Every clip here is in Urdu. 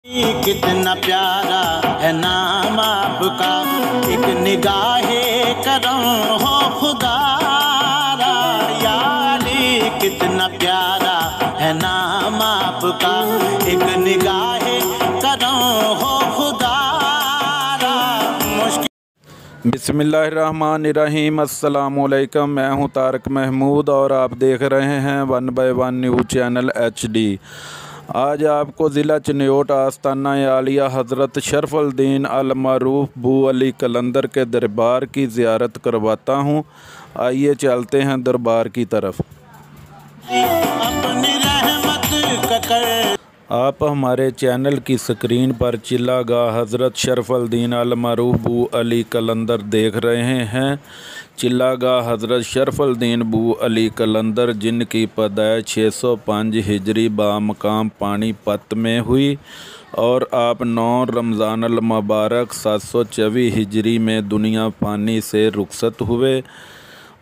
کتنا پیارا ہے نام آپ کا، ایک نگاہ کرم ہو خدا را، یا علی کتنا پیارا ہے نام آپ کا، ایک نگاہ کرم ہو خدا را۔ بسم اللہ الرحمن الرحیم۔ السلام علیکم، میں ہوں طارق محمود اور آپ دیکھ رہے ہیں 1 بائی 1 نیوز چینل HD۔ آج آپ کو ضلع چنیوٹ آستانہ عالیہ حضرت شرف الدین المعروف بو علی قلندر کے دربار کی زیارت کرواتا ہوں۔ آئیے چلتے ہیں دربار کی طرف۔ آپ ہمارے چینل کی سکرین پر چلا گاہ حضرت شرف الدین المعروف بو علی قلندر دیکھ رہے ہیں۔ چلا گاہ حضرت شرف الدین بو علی قلندر، جن کی پیدائش 605 ہجری بمقام پانی پت میں ہوئی اور آپ 9 رمضان المبارک 724 ہجری میں دنیا فانی سے رخصت ہوئے۔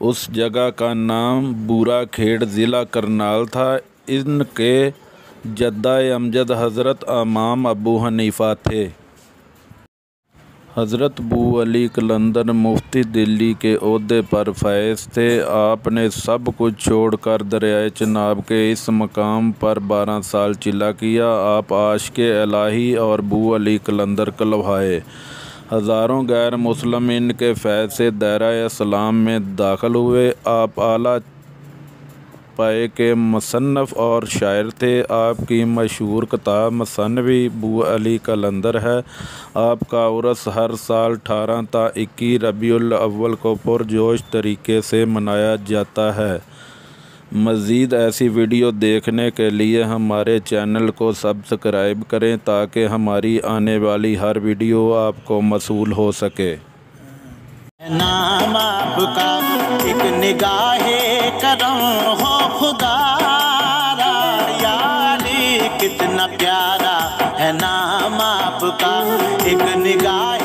اس جگہ کا نام بورا کھیڑ ضلع کرنال تھا۔ ان کے جدہ امجد حضرت امام ابو حنیفہ تھے۔ حضرت بو علی قلندر مفتی دلی کے عہدے پر فائز تھے۔ آپ نے سب کچھ چھوڑ کر دریائے چناب کے اس مقام پر 12 سال چلا کیا۔ آپ عاشق الہی اور بو علی قلندر کہلوائے۔ ہزاروں غیر مسلم ان کے فیض سے دائرہ اسلام میں داخل ہوئے۔ آپ اعلیٰ پائے کے مصنف اور شاعر تھے۔ آپ کی مشہور کتاب مثنوی بو علی قلندر ہے۔ آپ کا عرس ہر سال 18 تا 21 ربیع الاول کو پرجوش طریقے سے منایا جاتا ہے۔ مزید ایسی ویڈیو دیکھنے کے لیے ہمارے چینل کو سبسکرائب کریں تاکہ ہماری آنے والی ہر ویڈیو آپ کو موصول ہو سکے۔ نام آپ کا، ایک نگاہ کرم ہو خدا را، یا علی کتنا پیارا ہے نام آپ کا، ایک نگاہ